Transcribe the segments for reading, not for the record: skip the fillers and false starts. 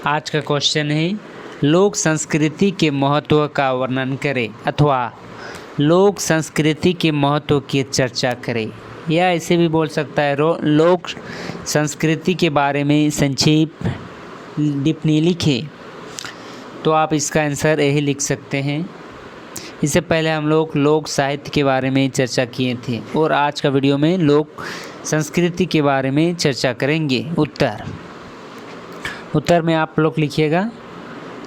आज का क्वेश्चन है लोक संस्कृति के महत्व का वर्णन करें अथवा लोक संस्कृति के महत्व की चर्चा करें, या ऐसे भी बोल सकता है लोक संस्कृति के बारे में संक्षिप्त टिप्पणी लिखें। तो आप इसका आंसर यही लिख सकते हैं। इससे पहले हम लोग लोक साहित्य के बारे में चर्चा किए थे और आज का वीडियो में लोक संस्कृति के बारे में चर्चा करेंगे। उत्तर में आप लोग लिखिएगा,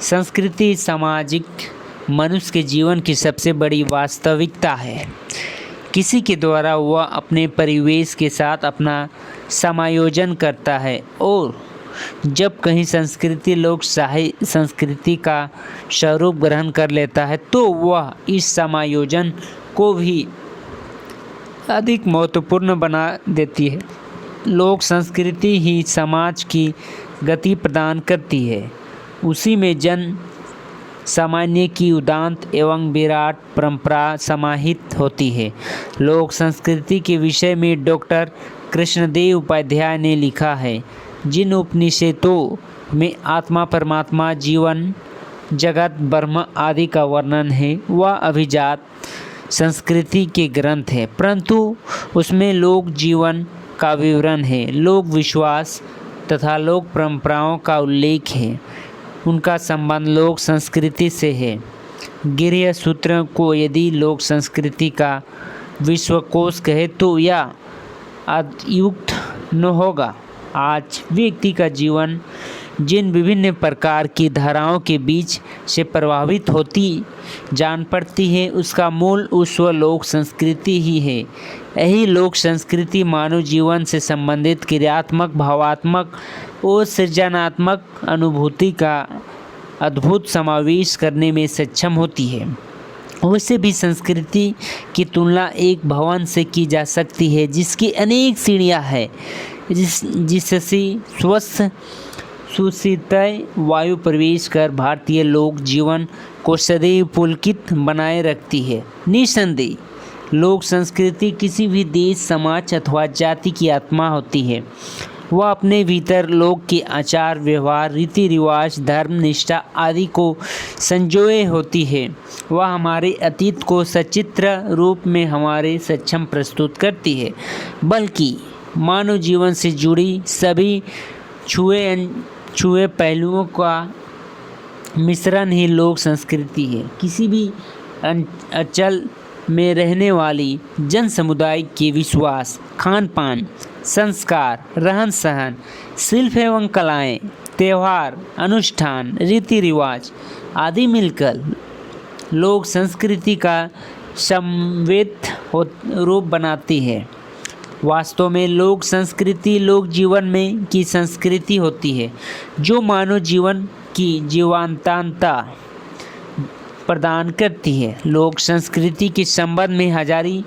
संस्कृति सामाजिक मनुष्य के जीवन की सबसे बड़ी वास्तविकता है। किसी के द्वारा वह अपने परिवेश के साथ अपना समायोजन करता है और जब कहीं संस्कृति लोक संस्कृति का स्वरूप ग्रहण कर लेता है तो वह इस समायोजन को भी अधिक महत्वपूर्ण बना देती है। लोक संस्कृति ही समाज की गति प्रदान करती है। उसी में जन सामान्य की उदात्त एवं विराट परंपरा समाहित होती है। लोक संस्कृति के विषय में डॉक्टर कृष्णदेव उपाध्याय ने लिखा है, जिन उपनिषदों में आत्मा परमात्मा जीवन जगत ब्रह्म आदि का वर्णन है वह अभिजात संस्कृति के ग्रंथ है, परंतु उसमें लोक जीवन का विवरण है, लोक विश्वास तथा लोक परंपराओं का उल्लेख है। उनका संबंध लोक संस्कृति से है। गृह्य सूत्र को यदि लोक संस्कृति का विश्वकोश कहे तो यह अयुक्त न होगा। आज व्यक्ति का जीवन जिन विभिन्न प्रकार की धाराओं के बीच से प्रभावित होती जान पड़ती है उसका मूल उस लोक संस्कृति ही है। यही लोक संस्कृति मानव जीवन से संबंधित क्रियात्मक भावात्मक और सृजनात्मक अनुभूति का अद्भुत समावेश करने में सक्षम होती है। वैसे भी संस्कृति की तुलना एक भवन से की जा सकती है जिसकी अनेक सीढ़ियां हैं, जिससे स्वस्थ सुशीतल वायु प्रवेश कर भारतीय लोक जीवन को सदैव पुलकित बनाए रखती है। निसंदेह लोक संस्कृति किसी भी देश समाज अथवा जाति की आत्मा होती है। वह अपने भीतर लोक के आचार व्यवहार रीति रिवाज धर्म निष्ठा आदि को संजोए होती है। वह हमारे अतीत को सचित्र रूप में हमारे सक्षम प्रस्तुत करती है, बल्कि मानव जीवन से जुड़ी सभी छुए पहलुओं का मिश्रण ही लोक संस्कृति है। किसी भी अंचल में रहने वाली जन समुदाय के विश्वास खान पान संस्कार रहन सहन शिल्प एवं कलाएं त्यौहार अनुष्ठान रीति रिवाज आदि मिलकर लोक संस्कृति का समवेत रूप बनाती है। वास्तव में लोक संस्कृति लोक जीवन में की संस्कृति होती है जो मानव जीवन की जीवंतता प्रदान करती है। लोक संस्कृति के संबंध में हजारी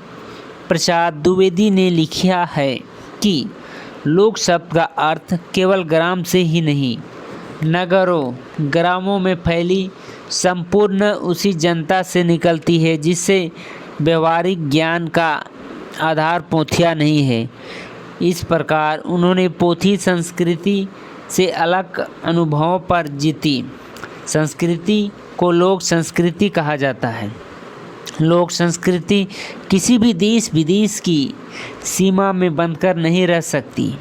प्रसाद द्विवेदी ने लिखा है कि लोक शब्द का अर्थ केवल ग्राम से ही नहीं, नगरों ग्रामों में फैली संपूर्ण उसी जनता से निकलती है जिससे व्यवहारिक ज्ञान का आधार पोथियाँ नहीं है। इस प्रकार उन्होंने पोथी संस्कृति से अलग अनुभवों पर जीती संस्कृति को लोक संस्कृति कहा जाता है। लोक संस्कृति किसी भी देश विदेश की सीमा में बंधकर नहीं रह सकती।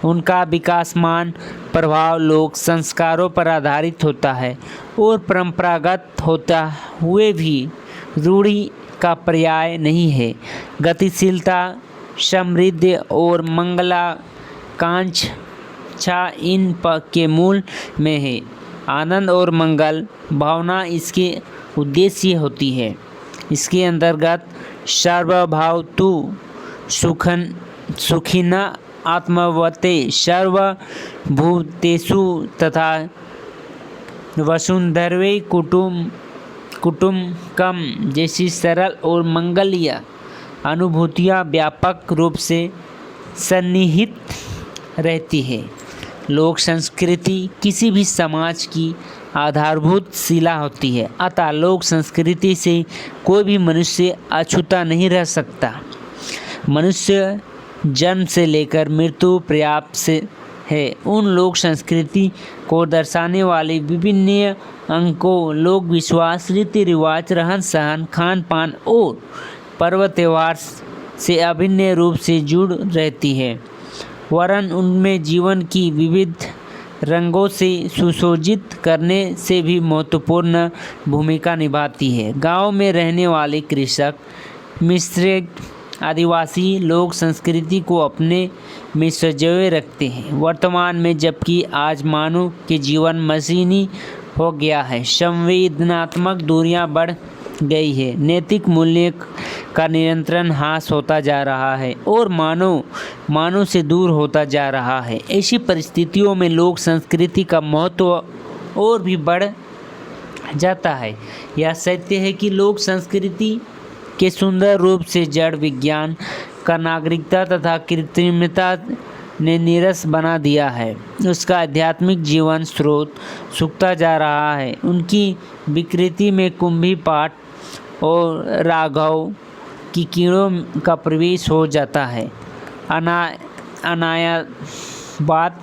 उनका विकासमान प्रभाव लोक संस्कारों पर आधारित होता है और परंपरागत होता हुए भी रूढ़ि का पर्याय नहीं है। गतिशीलता समृद्धि और मंगलाकांक्षा इन के मूल में है। आनंद और मंगल भावना इसके उद्देश्य होती है। इसके अंतर्गत सर्वभावतु सुखिना आत्मवते सर्वभूतेषु तथा वसुंधरवे कुटुम्बकम जैसी सरल और मंगलीय अनुभूतियाँ व्यापक रूप से सन्निहित रहती है। लोक संस्कृति किसी भी समाज की आधारभूत शिला होती है, अतः लोक संस्कृति से कोई भी मनुष्य अछूता नहीं रह सकता। मनुष्य जन्म से लेकर मृत्यु है। उन लोक संस्कृति को दर्शाने वाले विभिन्न अंकों, लोक विश्वास, रीति रिवाज, रहन सहन, खान पान और पर्व त्योहार से अभिन्न रूप से जुड़ रहती है, वरन उनमें जीवन की विविध रंगों से सुशोभित करने से भी महत्वपूर्ण भूमिका निभाती है। गांव में रहने वाले कृषक, मिश्रित आदिवासी लोग संस्कृति को अपने में संजोए रखते हैं। वर्तमान में जबकि आज मानव के जीवन मशीनी हो गया है, संवेदनात्मक दूरियां बढ़ गई है, नैतिक मूल्य का नियंत्रण ह्रास होता जा रहा है और मानव से दूर होता जा रहा है। ऐसी परिस्थितियों में लोक संस्कृति का महत्व और भी बढ़ जाता है। यह सत्य है कि लोक संस्कृति के सुंदर रूप से जड़ विज्ञान का नागरिकता तथा कृत्रिमता ने नीरस बना दिया है। उसका आध्यात्मिक जीवन स्रोत सूखता जा रहा है। उनकी विकृति में कुंभी पाठ और राघव की कीड़ों का प्रवेश हो जाता है। अनायाबाद,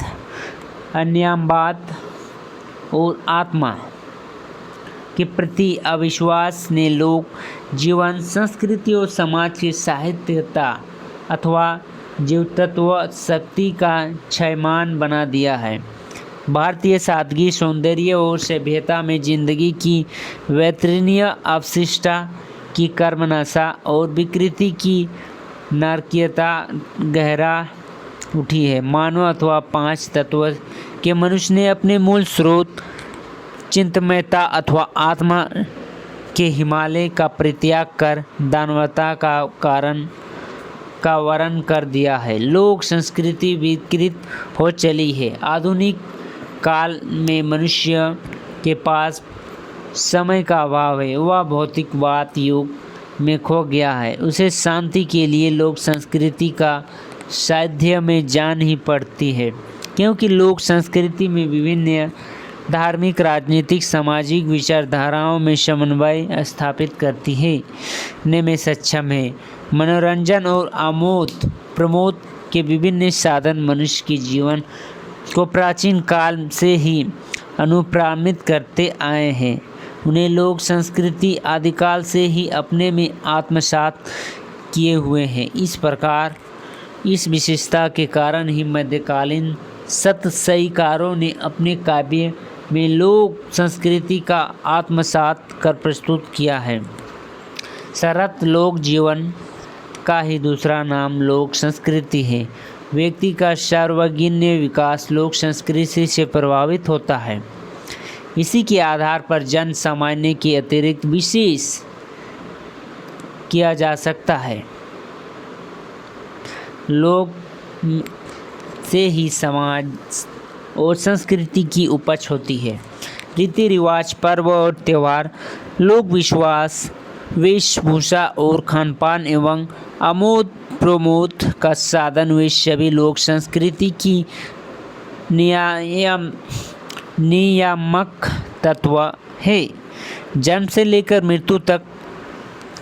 अन्यामबाद और आत्मा के प्रति अविश्वास ने लोक जीवन, संस्कृति और समाज की साहित्यता अथवा जीवतत्व शक्ति का क्षयमान बना दिया है। भारतीय सादगी, सौंदर्य और सभ्यता में जिंदगी की वैतरणीय अवशिष्टता की कर्मनशा और विकृति की नारकीयता गहरा उठी है। मानव अथवा पांच तत्व के मनुष्य ने अपने मूल स्रोत चिंतमयता अथवा आत्मा के हिमालय का परित्याग कर दानवता का वर्ण कर दिया है। लोक संस्कृति विकृत हो चली है। आधुनिक काल में मनुष्य के पास समय का अभाव है। वह भौतिकवाद युग में खो गया है। उसे शांति के लिए लोक संस्कृति का साध्य में जान ही पड़ती है, क्योंकि लोक संस्कृति में विभिन्न धार्मिक, राजनीतिक, सामाजिक विचारधाराओं में समन्वय स्थापित करती है, ने में सक्षम है। मनोरंजन और आमोद प्रमोद के विभिन्न साधन मनुष्य के जीवन को प्राचीन काल से ही अनुप्राणित करते आए हैं। उन्हें लोक संस्कृति आदिकाल से ही अपने में आत्मसात किए हुए हैं। इस प्रकार इस विशेषता के कारण ही मध्यकालीन सतसईकारों ने अपने काव्य में लोक संस्कृति का आत्मसात कर प्रस्तुत किया है। सरत लोक जीवन का ही दूसरा नाम लोक संस्कृति है। व्यक्ति का सर्वज्ञ विकास लोक संस्कृति से प्रभावित होता है। इसी के आधार पर जन सामान्य के अतिरिक्त विशेष किया जा सकता है। लोक से ही समाज और संस्कृति की उपज होती है। रीति रिवाज, पर्व और त्यौहार, लोक विश्वास, वेशभूषा और खानपान एवं आमोद प्रमोद का साधन वे सभी लोक संस्कृति की नियामक तत्व है। जन्म से लेकर मृत्यु तक,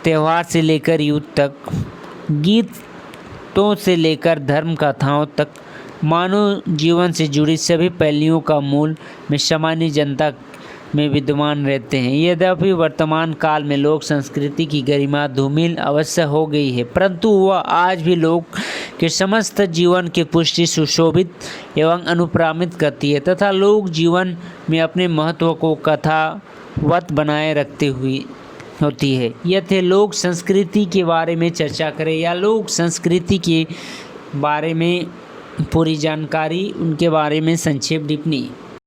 त्यौहार से लेकर युद्ध तक, गीतों से लेकर धर्म कथाओं तक, मानव जीवन से जुड़ी सभी पहलुओं का मूल में सामान्य जनता में विद्यमान रहते हैं। यद्यपि वर्तमान काल में लोक संस्कृति की गरिमा धूमिल अवश्य हो गई है, परंतु वह आज भी लोक के समस्त जीवन की पुष्टि, सुशोभित एवं अनुप्राणित करती है तथा लोक जीवन में अपने महत्व को कथावत बनाए रखते हुए होती है। यह थे लोक संस्कृति के बारे में चर्चा करें या लोक संस्कृति के बारे में पूरी जानकारी, उनके बारे में संक्षेप टिप्पणी।